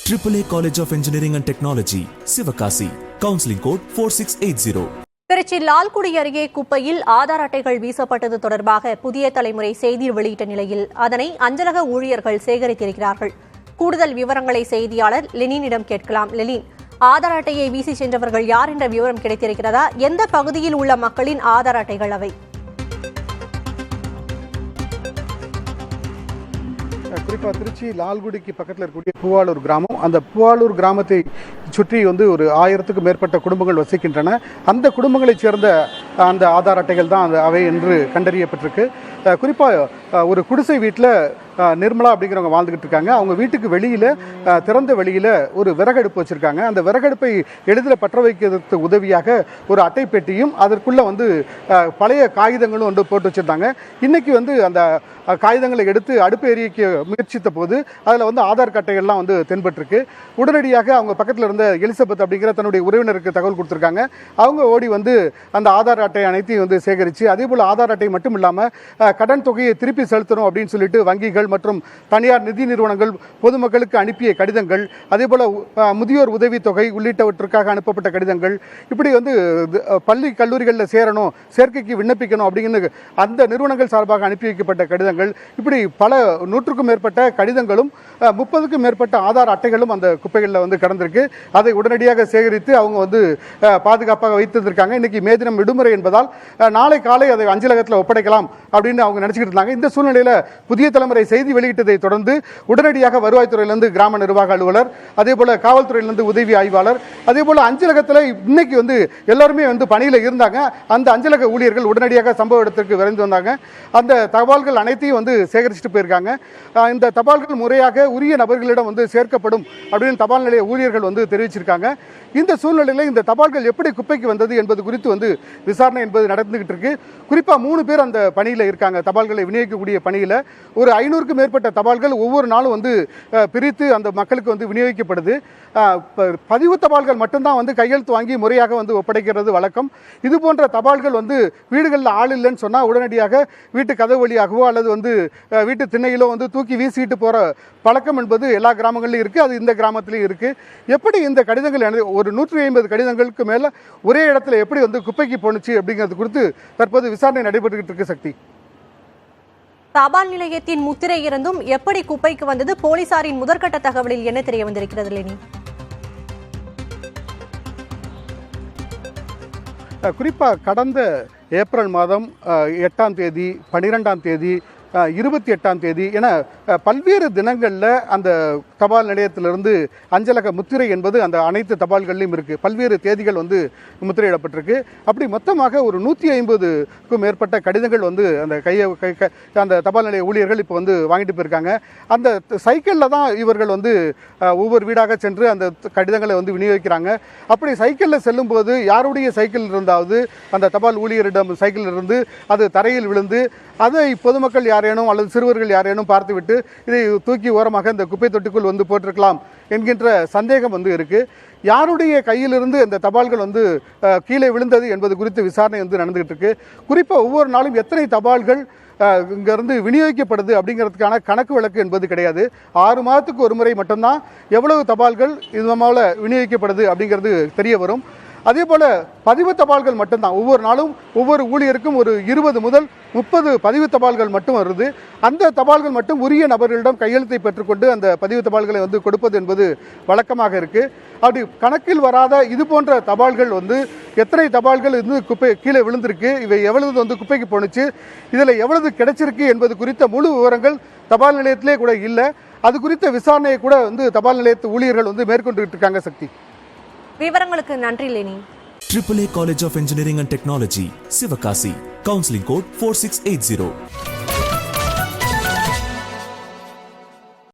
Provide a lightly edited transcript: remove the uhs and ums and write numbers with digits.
AAA College of Engineering and Technology, Sivakasi. Counseling code 4680. Trichy Lalgudi அருகே குப்பையில் ஆதார் அட்டைகள் வீசப்பட்டது தொடர்பாக புதிய தலைமுறை செய்தி வெளியிட்ட நிலையில் அதனை அஞ்சலக ஊழியர்கள் சேகரித்திருக்கிறார்கள். கூடுதல் விவரங்களை செய்தியாளர் லெனினிடம் கேட்கலாம். லெனின், ஆதார் அட்டையை வீசி சென்றவர்கள் யார் என்ற விவரம் கிடைத்திருக்கிறதா? எந்த பகுதியில் உள்ள மக்களின் ஆதார் அட்டைகள் அவை? குறிப்பாக திருச்சி லால்குடிக்கு பக்கத்தில் இருக்கக்கூடிய பூவாளூர் கிராமம், அந்த பூவாளூர் கிராமத்தை சுற்றி ஒரு 1000க்கும் மேற்பட்ட குடும்பங்கள் வசிக்கின்றன. அந்த குடும்பங்களைச் சேர்ந்த அந்த ஆதார் அட்டைகள் தான் அவை என்று கண்டறியப்பட்டிருக்கு. குறிப்பாக ஒரு குடிசை வீட்டில் நிர்மலா அப்படிங்கிறவங்க வாழ்ந்துகிட்டு இருக்காங்க. அவங்க வீட்டுக்கு வெளியில் திறந்த வெளியில் ஒரு விறகடுப்பு வச்சுருக்காங்க. அந்த விறகடுப்பை எளிதில் பற்ற வைக்கிறதுக்கு உதவியாக ஒரு அட்டை பெட்டியும் அதற்குள்ளே பழைய காகிதங்களும் போட்டு வச்சுருந்தாங்க. இன்றைக்கி அந்த காகிதங்களை எடுத்து அடுப்பு எரிக்க முயற்சித்த போது அதில் ஆதார் அட்டைகள்லாம் தென்பட்டிருக்கு. உடனடியாக அவங்க பக்கத்தில் இருந்த எலிசபெத் அப்படிங்கிற தன்னுடைய உறவினருக்கு தகவல் கொடுத்துருக்காங்க. அவங்க ஓடி அந்த ஆதார் அட்டை அனைத்தையும் சேகரித்து, அதே போல் ஆதார் அட்டை மட்டும் இல்லாமல் கடன் தொகையை திருப்பி செலுத்தணும் அப்படின்னு சொல்லிட்டு வங்கிகள் மற்றும் தனியார் நிதி நிறுவனங்கள் பொதுமக்களுக்கு அனுப்பிய கடிதங்கள், அதே போல் முதியோர் உதவித்தொகை உள்ளிட்டவற்றுக்காக அனுப்பப்பட்ட கடிதங்கள், இப்படி பள்ளி கல்லூரிகளில் சேரணும், சேர்க்கைக்கு விண்ணப்பிக்கணும் அப்படின்னு அந்த நிறுவனங்கள் சார்பாக அனுப்பி வைக்கப்பட்ட கடிதங்கள், இப்படி பல 100க்கும் மேற்பட்ட கடிதங்களும் 30க்கும் மேற்பட்ட ஆதார் அட்டைகளும் அந்த குப்பைகளில் கடந்திருக்கு. அதை உடனடியாக சேகரித்து அவங்க பாதுகாப்பாக வைத்திருக்காங்க. இன்னைக்கு மே தினம் விடுமுறை என்பதால் நாளை காலை அதை அஞ்சலகத்தில் ஒப்படைக்கலாம் அப்படின்னு அவங்க நினைச்சுக்கிட்டு இருந்தாங்க. இந்த சூழ்நிலையில் புதிய தலைமுறை செய்தி வெளியிட்டதை தொடர்ந்து உடனடியாக வருவாய்த்துறையிலிருந்து கிராம நிர்வாக அலுவலர், அதே போல காவல்துறையிலிருந்து உதவி ஆய்வாளர், அதே போல அஞ்சலகத்தில் இன்னைக்கு எல்லாருமே பணியில் இருந்தாங்க. அந்த அஞ்சலக ஊழியர்கள் உடனடியாக சம்பவ இடத்திற்கு விரைந்து வந்தாங்க. அந்த தபால்கள் அனைத்தையும் சேகரிச்சுட்டு போயிருக்காங்க. இந்த தபால்கள் முறையாக உரிய நபர்களிடம் சேர்க்கப்படும் அப்படின்னு தபால் நிலைய ஊழியர்கள் தெரிவிச்சிருக்காங்க. இந்த சூழ்நிலையில் இந்த தபால்கள் எப்படி குப்பைக்கு வந்தது என்பது குறித்து விசாரணை என்பது நடந்துகிட்டு இருக்கு. குறிப்பாக 3 பேர் அந்த பணியில் இருக்காங்க. தபால்களை விநியோகிக்கக்கூடிய பணியில் ஒரு 500க்கும் மேற்பட்ட தபால்கள் ஒவ்வொரு நாளும் பிரித்து அந்த மக்களுக்கு விநியோகிக்கப்படுது. பதிவு தபால்கள் மட்டும்தான் கையெழுத்து வாங்கி முறையாக ஒப்படைக்கிறது வழக்கம். இது போன்ற தபால்கள் வீடுகளில் ஆள் இல்லைன்னு சொன்னால் உடனடியாக வீட்டு கதவு வழியாகவோ அல்லது வீட்டு திண்ணையிலோ தூக்கி வீசிட்டு போகிற பழக்கம் என்பது எல்லா கிராமங்களிலும் இருக்குது. அது இந்த கிராமத்திலையும் இருக்குது. எப்படி இந்த கடிதங்கள் ஒரு 150 கடிதங்களுக்கு மேலே ஒரே இடத்துல எப்படி குப்பைக்கு போணுச்சு அப்படிங்கிறது குறித்து தற்போது விசாரணை நடைபெற்றுக்கிட்டு இருக்கு. சக்தி, தபால் நிலையத்தின் முத்திரை இருந்தும் எப்படி குப்பைக்கு வந்தது? போலீசாரின் முதற்கட்ட தகவலில் என்ன தெரிய வந்திருக்கிறது லெனி? குறிப்பாக கடந்த ஏப்ரல் மாதம் 8ஆம் தேதி, 12ஆம் தேதி, 28ஆம் தேதி என பல்வேறு தினங்களில் அந்த தபால் நிலையத்திலிருந்து அஞ்சலக முத்திரை என்பது அந்த அனைத்து தபால்கள்லையும் இருக்குது. பல்வேறு தேதிகள் முத்திரையிடப்பட்டிருக்கு. அப்படி மொத்தமாக ஒரு 150க்கும் மேற்பட்ட கடிதங்கள் அந்த தபால் நிலைய ஊழியர்கள் இப்போ வாங்கிட்டு போயிருக்காங்க. அந்த சைக்கிளில் தான் இவர்கள் ஒவ்வொரு வீடாக சென்று அந்த கடிதங்களை விநியோகிக்கிறாங்க. அப்படி சைக்கிளில் செல்லும்போது யாருடைய சைக்கிள் இருந்தாவது அந்த தபால் ஊழியரிடம் சைக்கிள் இருந்து அது தரையில் விழுந்து அதை பொதுமக்கள் யாரேனும் அல்லது சிறுவர்கள் யாரேனும் பார்த்துவிட்டு இதை தூக்கி ஓரமாக இந்த குப்பை தொட்டிக்குள் போட்டிருக்கலாம் என்கின்ற சந்தேகம் இருக்கு. யாருடைய கையிலிருந்து இந்த தபால்கள் கீழே விழுந்தது என்பது குறித்து விசாரணை நடந்துகிட்டு இருக்கு. குறிப்பாக ஒவ்வொரு நாளும் எத்தனை தபால்கள் இங்கிருந்து விநியோகிக்கப்படுது அப்படிங்கிறதுக்கான கணக்கு வழக்கு என்பது கிடையாது. 6 மாதத்துக்கு ஒரு முறை மட்டும்தான் எவ்வளவு தபால்கள் இது மூலம் விநியோகிக்கப்படுது அப்படிங்கிறது தெரிய வரும். அதே போல் பதிவு தபால்கள் மட்டும்தான் ஒவ்வொரு நாளும் ஒவ்வொரு ஊழியருக்கும் ஒரு 20 முதல் 30 பதிவு தபால்கள் மட்டும் வருது. அந்த தபால்கள் மட்டும் உரிய நபர்களிடம் கையெழுத்தை பெற்றுக்கொண்டு அந்த பதிவு தபால்களை கொடுப்பது என்பது வழக்கமாக இருக்குது. அப்படி கணக்கில் வராத இது போன்ற தபால்கள் எத்தனை தபால்கள் குப்பை கீழே விழுந்திருக்கு, இவை எவ்வளவு குப்பைக்கு போணுச்சு, இதில் எவ்வளவு கிடைச்சிருக்கு என்பது குறித்த முழு விவரங்கள் தபால் நிலையத்திலே கூட இல்லை. அது குறித்த விசாரணையை கூட தபால் நிலையத்து ஊழியர்கள் மேற்கொண்டுகிட்டு இருக்காங்க. சக்தி, விவரங்களுக்கு நன்றி Leni. AAA College of Engineering and Technology, Sivakasi. Counseling code 4680.